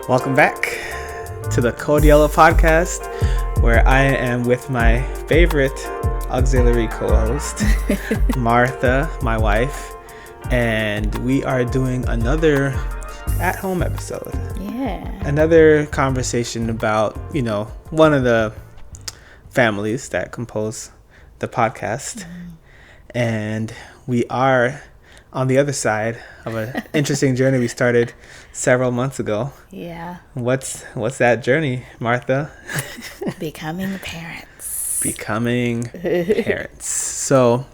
Welcome back to the Code Yellow podcast, where I am with my favorite auxiliary co-host, Martha, my wife, and we are doing another at-home episode. Yeah. Another conversation about, one of the families that compose the podcast. And we are on the other side of an interesting journey we started several months ago. Yeah. What's that journey, Martha? Becoming parents. Becoming parents. So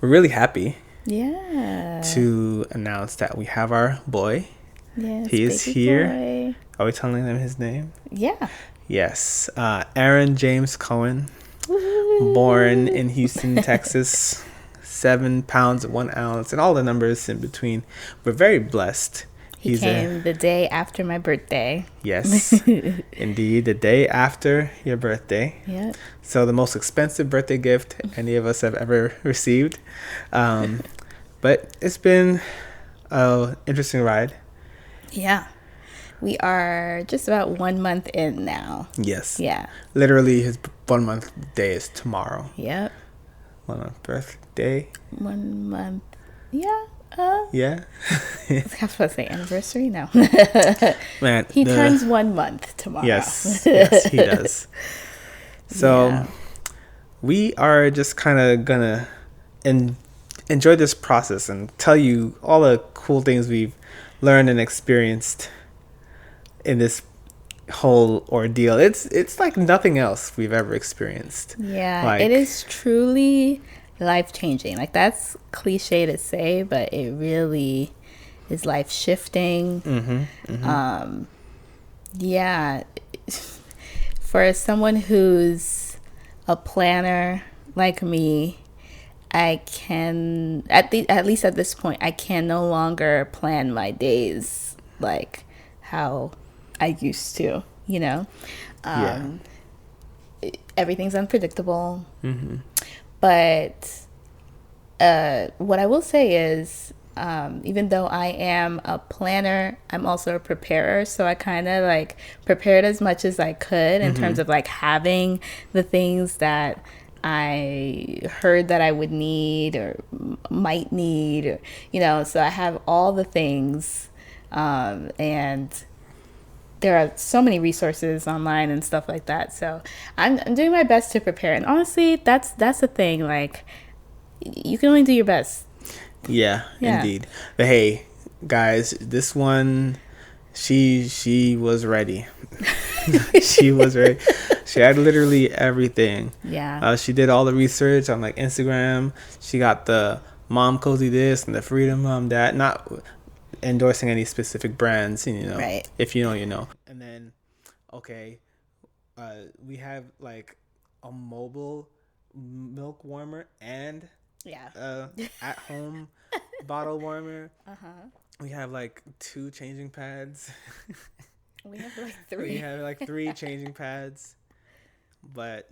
we're really happy to announce that we have our boy. Yes, he is here. Boy. Are we telling them his name? Yeah. Yes. Aaron James Cohen, born in Houston, Texas. 7 pounds 1 ounce and all the numbers in between. We're very blessed. He came the day after my birthday. Yes, indeed, the day after your birthday. Yeah. So the most expensive birthday gift any of us have ever received. But it's been an interesting ride. Yeah. We are just about 1 month in now. Yes. Yeah. Literally, his 1 month day is tomorrow. Yep. 1 month birthday. 1 month. Yeah. Yeah. I was supposed to say anniversary now. Man, he turns 1 month tomorrow. Yes, he does. So we are just kind of gonna enjoy this process and tell you all the cool things we've learned and experienced in this whole ordeal. It's like nothing else we've ever experienced. Yeah, it is truly life-changing. Like, that's cliche to say, but it really is life-shifting. Yeah, for someone who's a planner like me, I can at least at this point I can no longer plan my days like how I used to, everything's unpredictable. But what I will say is, even though I am a planner, I'm also a preparer. So I kind of like prepared as much as I could in terms of like having the things that I heard that I would need or might need, or, so I have all the things. And there are so many resources online and stuff like that. So I'm doing my best to prepare. And honestly, that's the thing. Like, you can only do your best. Yeah. Indeed. But hey, guys, this one, she was ready. She was ready. She had literally everything. Yeah. She did all the research on like Instagram. She got the Mom Cozy this and the Freedom Mom that. Not endorsing any specific brands, right. If you know, you know. And then, we have like a mobile milk warmer and at home bottle warmer. We have like 2 changing pads. We have like 3. We have like 3 changing pads. But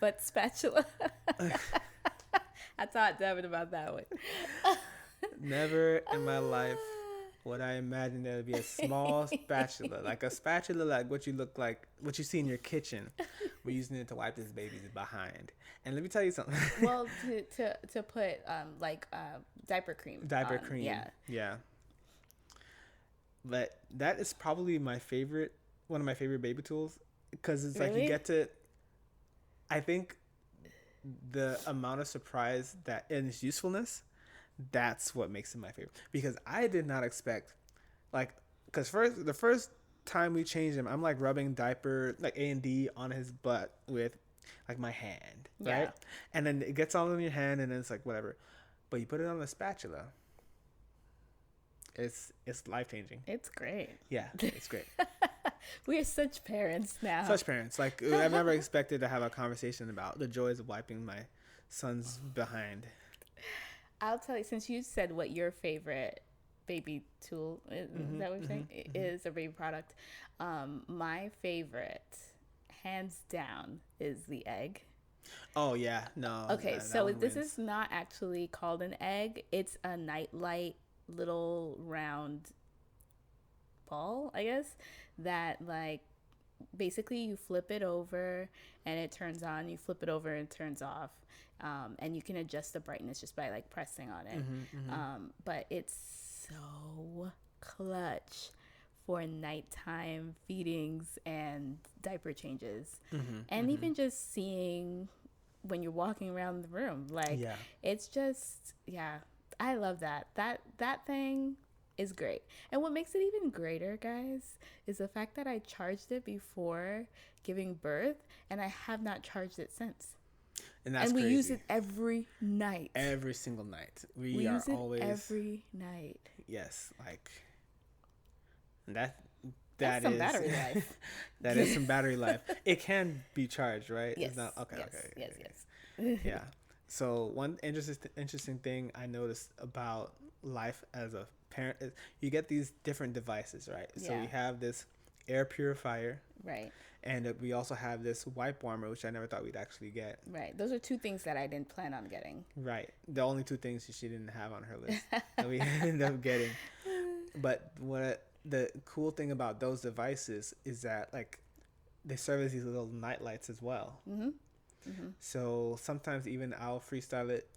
but spatula. I taught Devin about that one. Never in my life would I imagine there would be a small spatula, like a spatula like what you see in your kitchen. We're using it to wipe this baby's behind. And let me tell you something. Well, to put diaper cream. Diaper cream. Yeah. But that is probably one of my favorite baby tools, because it's like you get to. I think the amount of surprise that in its usefulness, that's what makes it my favorite, because I did not expect, because the first time we changed him, I'm like rubbing diaper like A&D on his butt with like my hand, right? And then it gets all in your hand, and then it's like whatever, but you put it on the spatula. It's life-changing. It's great. Yeah, it's great. We are such parents now. Such parents. Like, I've never expected to have a conversation about the joys of wiping my son's behind. I'll tell you, since you said what your favorite baby tool is, that what you're saying? Is a baby product. My favorite, hands down, is the egg. Oh, yeah. No. Okay, so this is not actually called an egg. It's a nightlight little round call, I guess, that like basically you flip it over and it turns on, you flip it over and it turns off, and you can adjust the brightness just by like pressing on it. But it's so clutch for nighttime feedings and diaper changes, and even just seeing when you're walking around the room, like it's just, yeah, I love that thing is great. And what makes it even greater, guys, is the fact that I charged it before giving birth and I have not charged it since. And that's we crazy. use it every night. Every single night. We use it always every night. Yes, like that's some battery life. That is some battery life. It can be charged, right? Yes. It's not, okay. Yes. Yeah. So one interesting thing I noticed about life as a parent is you get these different devices, right? Yeah. So we have this air purifier, right, and we also have this wipe warmer, which I never thought we'd actually get. Right. Those are two things that I didn't plan on getting. Right. The only two things she didn't have on her list that we ended up getting. But the cool thing about those devices is that like they serve as these little night lights as well. So sometimes even I'll freestyle it,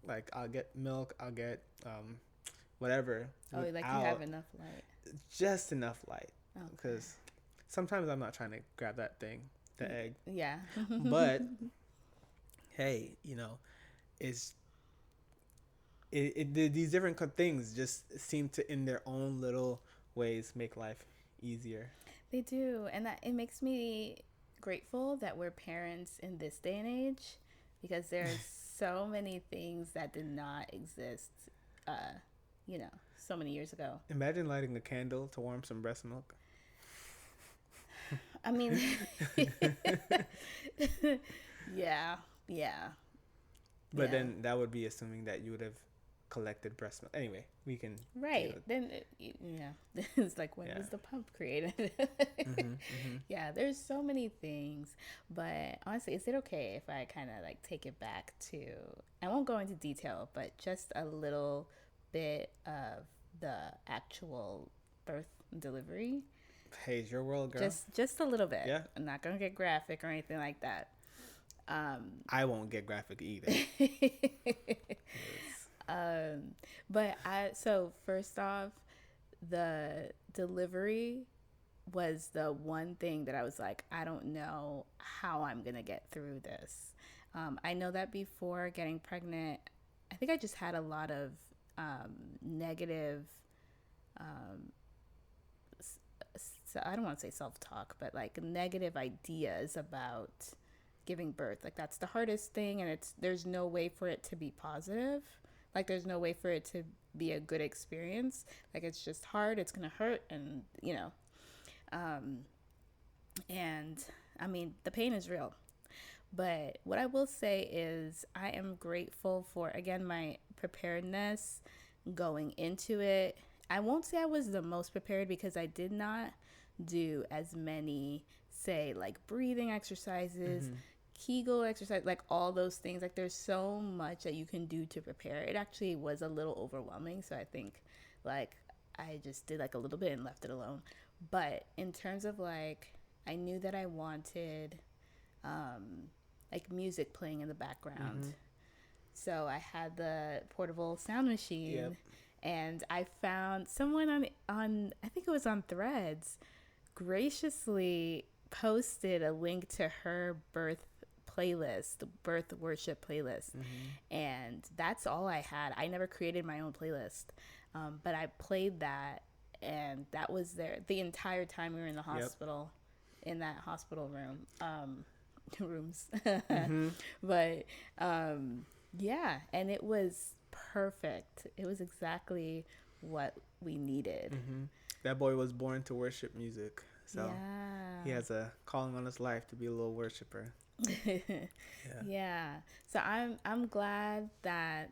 like I'll get milk, I'll get whatever. Oh, like you have enough light. Just enough light. Because sometimes I'm not trying to grab that thing, the egg. Yeah. But hey, these different things just seem to, in their own little ways, make life easier. They do, and it makes me grateful that we're parents in this day and age, because there's so many things that did not exist, so many years ago. Imagine lighting a candle to warm some breast milk. I mean, yeah. But then that would be assuming that you would have collected breast milk. Anyway, we can. Right. Then, it's like, when was the pump created? Yeah, there's so many things. But honestly, is it okay if I kind of like take it back to, I won't go into detail, but just a little bit of the actual birth and delivery? Hey, it's your world, girl. Just a little bit. Yeah. I'm not going to get graphic or anything like that. I won't get graphic either. So first off, the delivery was the one thing that I was like, I don't know how I'm going to get through this. I know that before getting pregnant, I think I just had a lot of negative, so I don't want to say self-talk, but like negative ideas about giving birth. Like that's the hardest thing, and there's no way for it to be positive. Like there's no way for it to be a good experience. Like it's just hard, it's gonna hurt, and and I mean the pain is real. But what I will say is I am grateful for, again, my preparedness going into it. I won't say I was the most prepared, because I did not do as many, say, like breathing exercises, Kegel exercise, like all those things. Like there's so much that you can do to prepare. It actually was a little overwhelming. So I think like I just did like a little bit and left it alone. But in terms of like, I knew that I wanted like music playing in the background. So I had the portable sound machine, and I found someone on I think it was on Threads, graciously posted a link to her birth playlist, the birth worship playlist. And that's all I had. I never created my own playlist, but I played that, and that was there the entire time we were in the hospital, in that hospital room, rooms. But yeah, and it was perfect. It was exactly what we needed. That boy was born to worship music, so yeah. He has a calling on his life to be a little worshiper. Yeah. So I'm glad that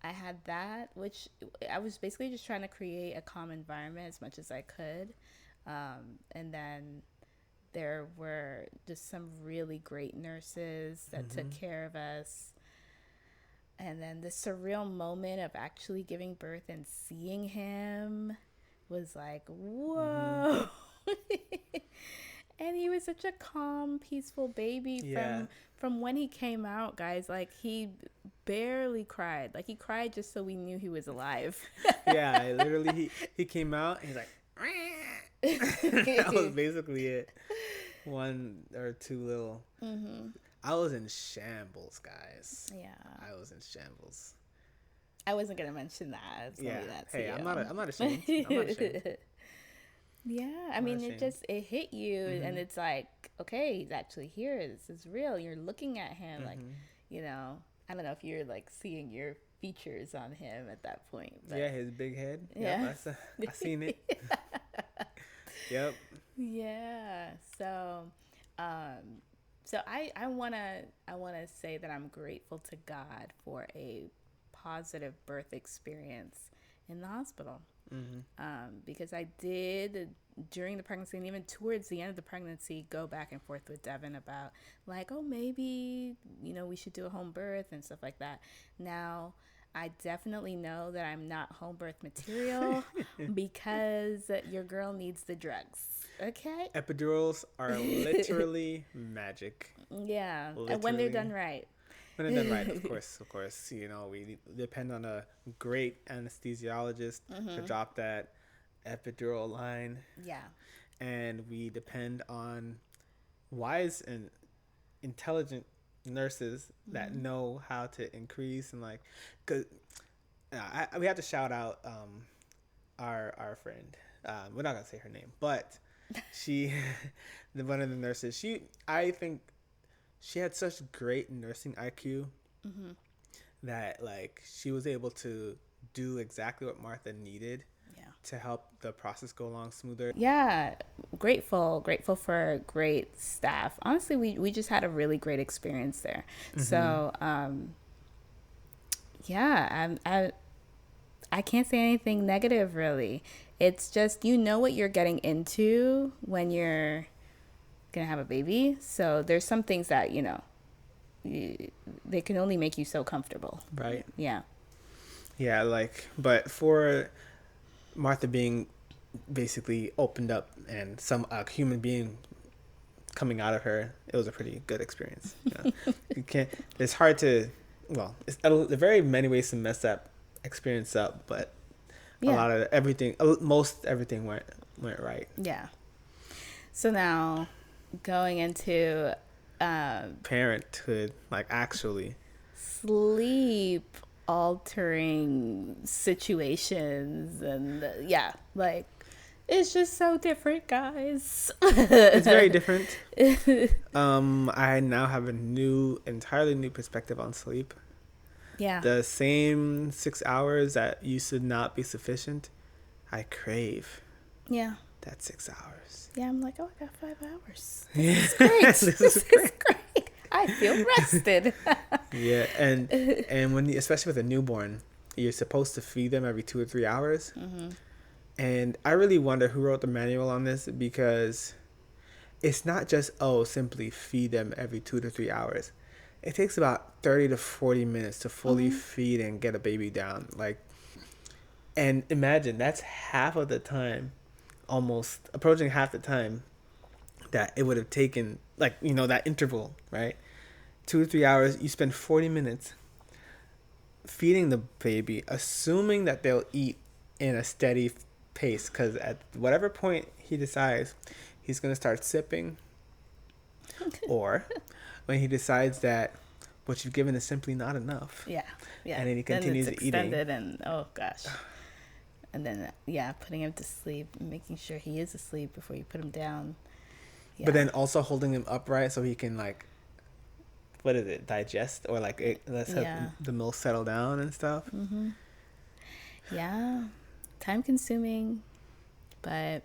I had that, which I was basically just trying to create a calm environment as much as I could, and then there were just some really great nurses that took care of us. And then the surreal moment of actually giving birth and seeing him was like, whoa. And he was such a calm, peaceful baby from when he came out, guys. Like, he barely cried. Like, he cried just so we knew he was alive. Yeah, literally, he came out and he's like, that was basically it. One or two little. I was in shambles, guys. Yeah, I was in shambles. I wasn't gonna mention that. Yeah. Hey, I'm not ashamed. I'm not ashamed. Yeah, I mean, it hit you, and it's like, okay, he's actually here. This is real. You're looking at him, like, you know, I don't know if you're like seeing your features on him at that point. But... yeah, his big head. Yeah, yep, I seen it. Yep. Yeah. So, I wanna say that I'm grateful to God for a positive birth experience in the hospital. Because I did during the pregnancy, and even towards the end of the pregnancy, go back and forth with Devin about like, oh, maybe, you know, we should do a home birth and stuff like that. Now, I definitely know that I'm not home birth material because your girl needs the drugs. Okay. Epidurals are literally magic. Yeah. Literally. And when they're done right. When they're done right, of course, you know, we depend on a great anesthesiologist to drop that epidural line. Yeah. And we depend on wise and intelligent nurses that know how to increase and like, cause we have to shout out our friend. We're not gonna say her name, but she, one of the nurses. I think. She had such great nursing IQ that like she was able to do exactly what Martha needed to help the process go along smoother. Yeah, grateful for great staff. Honestly, we just had a really great experience there. So I can't say anything negative really. It's just, you know what you're getting into when you're gonna have a baby, so there's some things that, you know, they can only make you so comfortable, right? Yeah, like, but for Martha being basically opened up and some human being coming out of her, it was a pretty good experience. It's hard to, well, it's very many ways to mess that experience up, but a lot of everything, most everything went right. Yeah. So now going into parenthood, like actually sleep altering situations, and like it's just so different, guys. It's very different. I now have entirely new perspective on sleep. Yeah, the same 6 hours that used to not be sufficient, I crave. Yeah, that 6 hours. Yeah, I'm like, oh, I got 5 hours. This is great. this is great. I feel rested. Yeah, and when especially with a newborn, you're supposed to feed them every 2 or 3 hours. And I really wonder who wrote the manual on this, because it's not just simply feed them every 2 to 3 hours. It takes about 30 to 40 minutes to fully feed and get a baby down. Like, and imagine that's half of the time, almost approaching half the time that it would have taken, like, you know, that interval, right? 2 to 3 hours, you spend 40 minutes feeding the baby, assuming that they'll eat in a steady pace, because at whatever point he decides he's going to start sipping, or when he decides that what you've given is simply not enough. Yeah. And then he continues eating. And oh gosh. And then putting him to sleep, making sure he is asleep before you put him down. Yeah. But then also holding him upright so he can, like, what is it, digest, or like let's have the milk settle down and stuff. Yeah, time consuming, but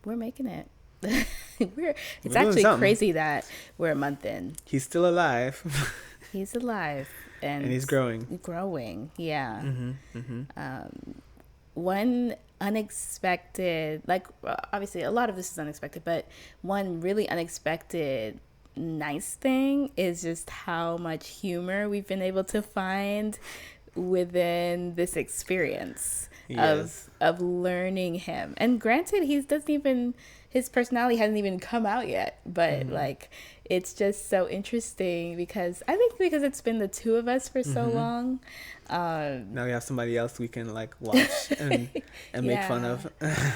we're making it. It's actually crazy that we're a month in. He's still alive. He's alive, and he's growing. Yeah. One unexpected, like, obviously a lot of this is unexpected, but one really unexpected nice thing is just how much humor we've been able to find within this experience. Yes. of learning him. And granted, his personality hasn't even come out yet, but like it's just so interesting because I think because it's been the two of us for so long. Now we have somebody else we can like watch and make fun of.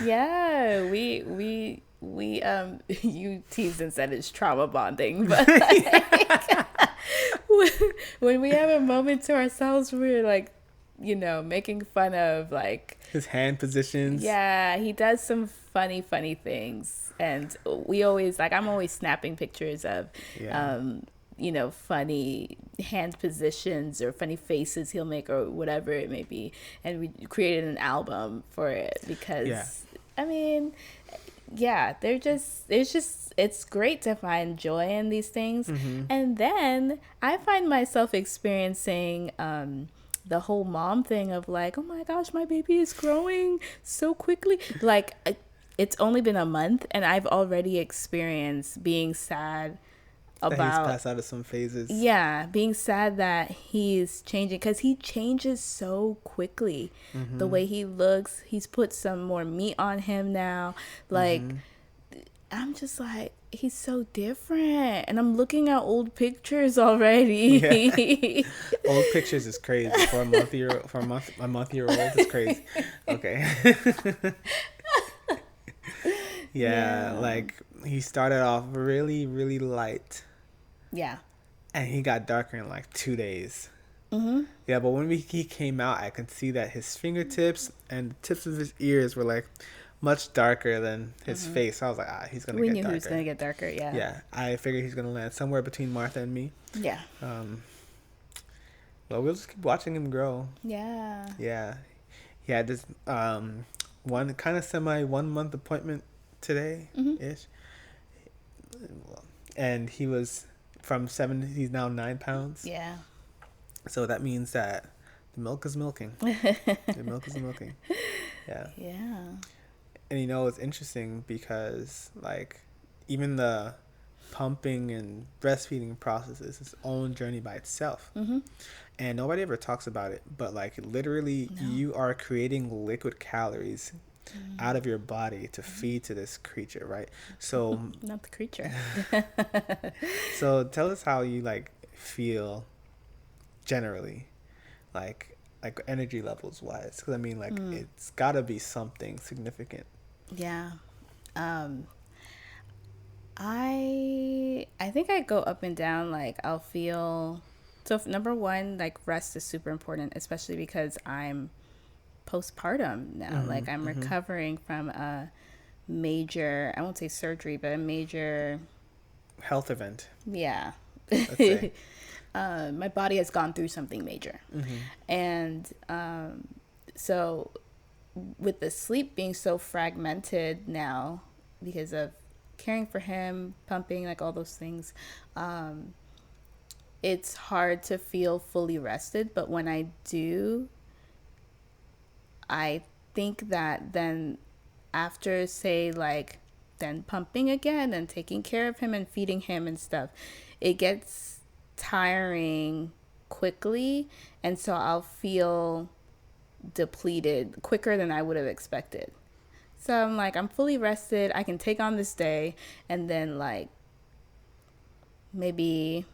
Yeah, we you teased and said it's trauma bonding, but like, when we have a moment to ourselves, we're like, making fun of like his hand positions. Yeah, he does some funny things, and we always like I'm always snapping pictures of funny hand positions or funny faces he'll make or whatever it may be, and we created an album for it because I mean, it's great to find joy in these things. And then I find myself experiencing the whole mom thing of like, oh my gosh, my baby is growing so quickly. Like, it's only been a month and I've already experienced being sad about that he's passed out of some phases. Yeah, being sad that he's changing because he changes so quickly. The way he looks, he's put some more meat on him now. Like, I'm just like, he's so different, and I'm looking at old pictures already. Yeah. Old pictures is crazy for a month-year-old. It's crazy. Okay. Yeah, like he started off really, really light. Yeah. And he got darker in like 2 days. Yeah, but when he came out, I could see that his fingertips and the tips of his ears were like much darker than his face. I was like, he's gonna get darker. We knew he was gonna get darker. Yeah. Yeah, I figured he's gonna land somewhere between Martha and me. Yeah. Well, we'll just keep watching him grow. Yeah. Yeah, he had this one kind of semi 1 month appointment today ish, and he was from 7. He's now 9 pounds. Yeah. So that means that the milk is milking. The milk is milking. Yeah. Yeah. And it's interesting because like even the pumping and breastfeeding process is its own journey by itself. And nobody ever talks about it, but like literally you are creating liquid calories out of your body to feed to this creature, right? So not the creature. So tell us how you like feel generally, like energy levels wise, because I mean like it's got to be something significant. Yeah. I think I go up and down. Like I'll feel so number one, like rest is super important, especially because I'm postpartum now. Like I'm recovering from a major, I won't say surgery, but a major health event. Yeah. Let's say. My body has gone through something major. And so with the sleep being so fragmented now because of caring for him, pumping, like all those things, it's hard to feel fully rested. But when I do, I think that then after, say, like, then pumping again and taking care of him and feeding him and stuff, it gets tiring quickly. And so I'll feel depleted quicker than I would have expected. So I'm like, I'm fully rested. I can take on this day. And then, like, maybe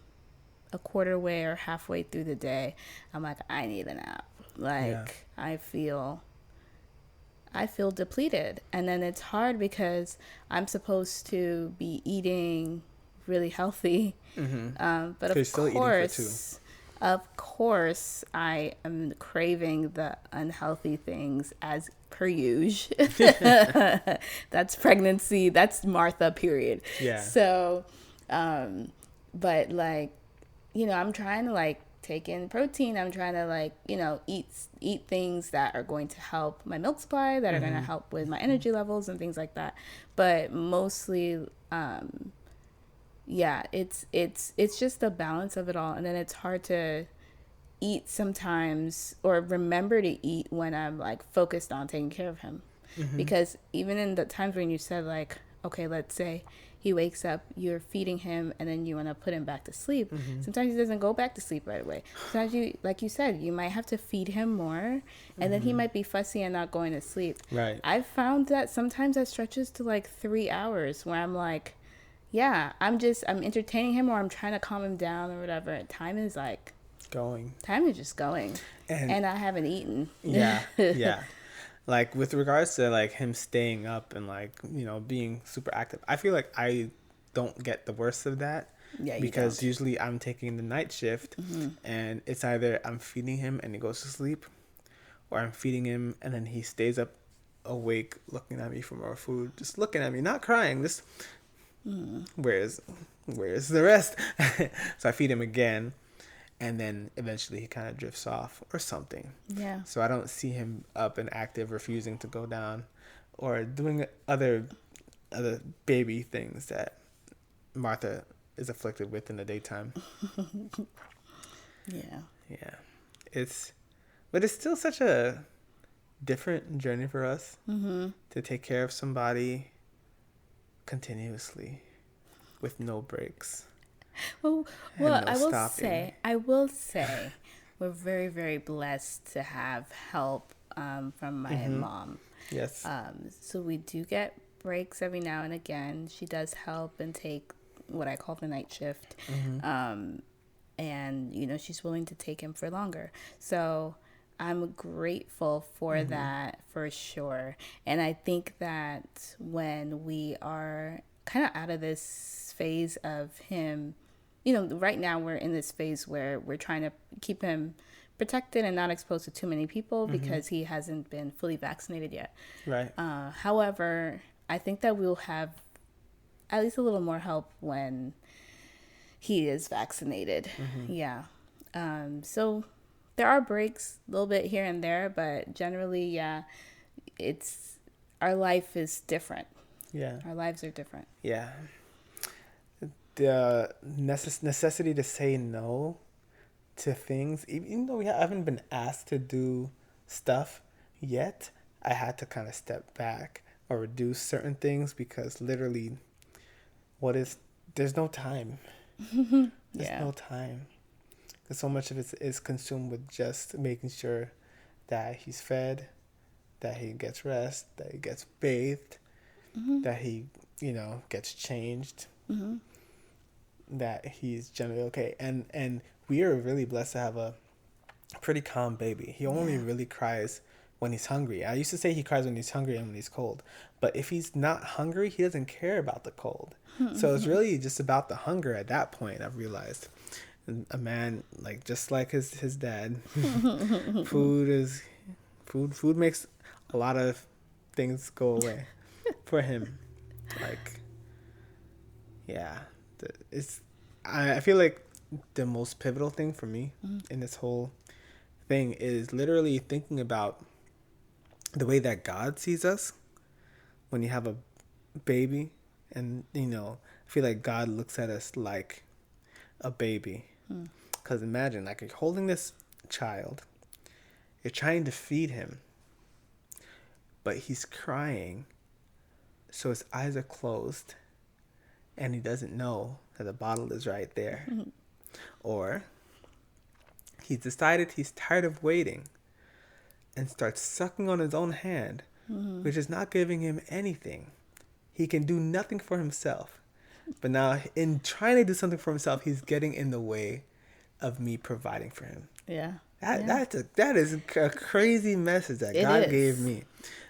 a quarter way or halfway through the day, I'm like, I need a nap. Like, I feel depleted. And then it's hard because I'm supposed to be eating really healthy. But of course, I am craving the unhealthy things as per usual. That's pregnancy. That's Martha, period. Yeah. So, but like, I'm trying to like take in protein. I'm trying to like, eat things that are going to help my milk supply, that are going to help with my energy levels and things like that. But mostly, it's just the balance of it all. And then it's hard to eat sometimes or remember to eat when I'm like focused on taking care of him. Because even in the times when you said like, okay, let's say he wakes up, you're feeding him, and then you want to put him back to sleep. Sometimes he doesn't go back to sleep right away. Sometimes you, like you said, you might have to feed him more, and then he might be fussy and not going to sleep. Right. I've found that sometimes that stretches to like 3 hours where I'm like, yeah, I'm entertaining him, or I'm trying to calm him down or whatever. Time is just going, and I haven't eaten. Yeah. Like with regards to like him staying up and like, you know, being super active, I feel like I don't get the worst of that. Yeah, because usually I'm taking the night shift, and it's either I'm feeding him and he goes to sleep, or I'm feeding him and then he stays up awake looking at me for more food, just looking at me, not crying, just where's the rest? So I feed him again, and then eventually he kind of drifts off or something. Yeah. So I don't see him up and active, refusing to go down, or doing other baby things that Martha is afflicted with in the daytime. Yeah. But it's still such a different journey for us to take care of somebody continuously with no breaks. Well, I will say, we're very, very blessed to have help from my mom. Yes. So we do get breaks every now and again. She does help and take what I call the night shift. And, you know, she's willing to take him for longer. So I'm grateful for that, for sure. And I think that when we are kind of out of this phase of him, you know, right now we're in this phase where we're trying to keep him protected and not exposed to too many people because he hasn't been fully vaccinated yet. Right. However, I think that we'll have at least a little more help when he is vaccinated. Yeah. So there are breaks a little bit here and there, but generally, yeah, our life is different. Yeah. Our lives are different. Yeah. The necessity to say no to things, even though we haven't been asked to do stuff yet, I had to kind of step back or reduce certain things because literally, there's no time. There's no time. Because so much of it is consumed with just making sure that he's fed, that he gets rest, that he gets bathed, that he, you know, gets changed, that he's generally okay. And we are really blessed to have a pretty calm baby. He only really cries when he's hungry. I used to say he cries when he's hungry and when he's cold. But if he's not hungry, he doesn't care about the cold. So it's really just about the hunger at that point, I've realized. A man, like, just like his dad, food makes a lot of things go away for him. Like, yeah, I feel like the most pivotal thing for me in this whole thing is literally thinking about the way that God sees us when you have a baby. And, you know, I feel like God looks at us like a baby. Because imagine, like, you're holding this child, you're trying to feed him, but he's crying, so his eyes are closed, and he doesn't know that the bottle is right there. Or he's decided he's tired of waiting and starts sucking on his own hand, which is not giving him anything. He can do nothing for himself. But now, in trying to do something for himself, he's getting in the way of me providing for him. Yeah. That is a crazy message that God gave me.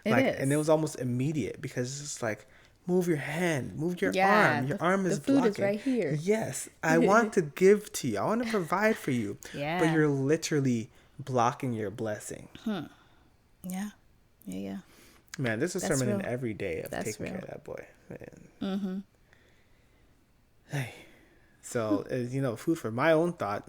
And it was almost immediate because it's like, move your hand, move your arm. Your arm is blocking. The food is right here. Yes, I want to give to you. I want to provide for you. Yeah. But you're literally blocking your blessing. Yeah. Man, there's a sermon in every day of taking care of that boy. Man. Hey. So, you know, food for my own thought,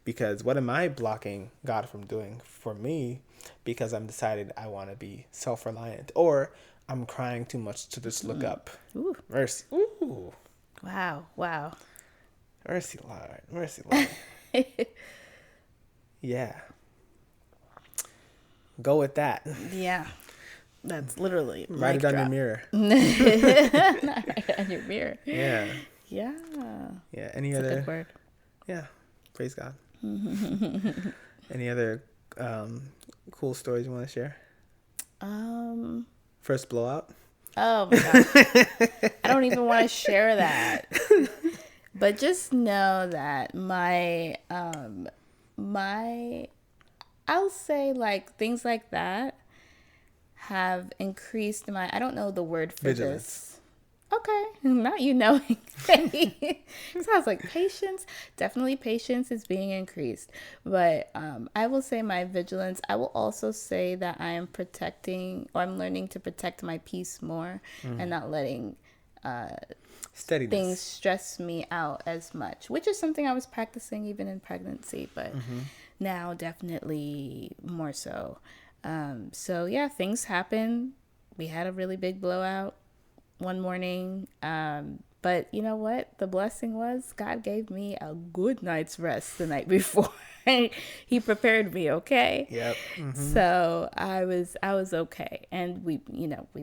because what am I blocking God from doing for me? Because I'm decided I want to be self-reliant, or I'm crying too much to just look up. Ooh. Mercy. Ooh. Wow. Mercy, Lord. Yeah. Go with that. Yeah. That's literally write it on your mirror. Not write on your mirror. Yeah. Yeah. Yeah. Any That's other? a good word. Yeah. Praise God. Any other cool stories you want to share? First blowout. Oh my gosh. I don't even want to share that. But just know that I'll say like things like that have increased my, I don't know the word for vigilance. This. Okay, not you knowing. Sounds like patience. Definitely patience is being increased. But I will say my vigilance. I will also say that I am protecting, or I'm learning to protect my peace more and not letting steadiness things stress me out as much, which is something I was practicing even in pregnancy, but now definitely more so. So yeah, things happen. We had a really big blowout one morning, but you know what the blessing was? God gave me a good night's rest the night before. He prepared me. Okay. Yep. So I was okay, and we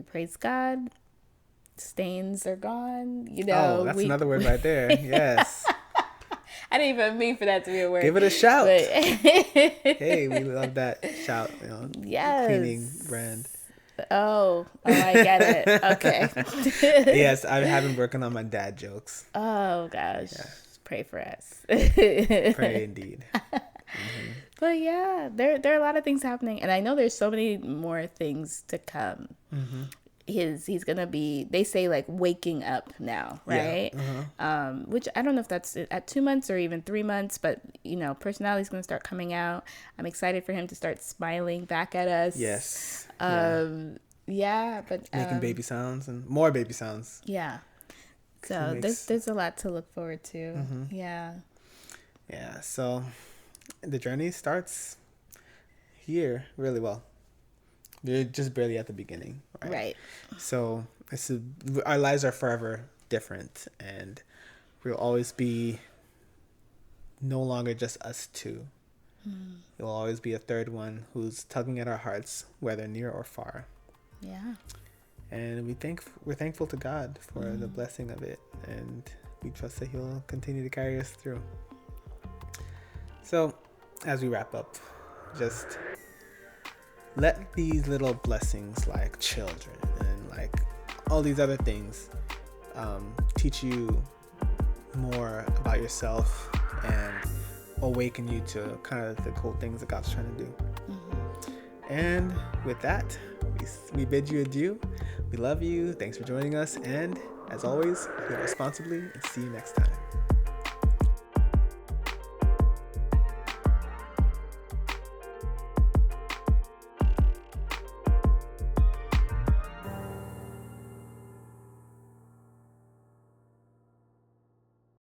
praise God. Stains are gone. That's another word right there. Yes. I didn't even mean for that to be a word. Give it a shout. But hey, we love that shout. Yes. Cleaning brand. Oh, I get it. Okay. Yes, I have been working on my dad jokes. Oh gosh. Yeah. Pray for us. Pray indeed. But yeah, there are a lot of things happening, and I know there's so many more things to come. He's gonna be, they say, like waking up now, right? Yeah. Which I don't know if that's at 2 months or even 3 months, but personality's gonna start coming out. I'm excited for him to start smiling back at us. Yes. Yeah, but making baby sounds and more baby sounds. Yeah. So there's a lot to look forward to. Yeah. Yeah. So the journey starts here, really well. You're just barely at the beginning, right? Right. So our lives are forever different, and we'll always be no longer just us two. You'll always be a third one who's tugging at our hearts, whether near or far. Yeah. And we're thankful to God for the blessing of it, and we trust that He'll continue to carry us through. So, as we wrap up, just let these little blessings like children and like all these other things teach you more about yourself and awaken you to kind of the cool things that God's trying to do. And with that, we bid you adieu. We love you. Thanks for joining us. And as always, live responsibly, and see you next time.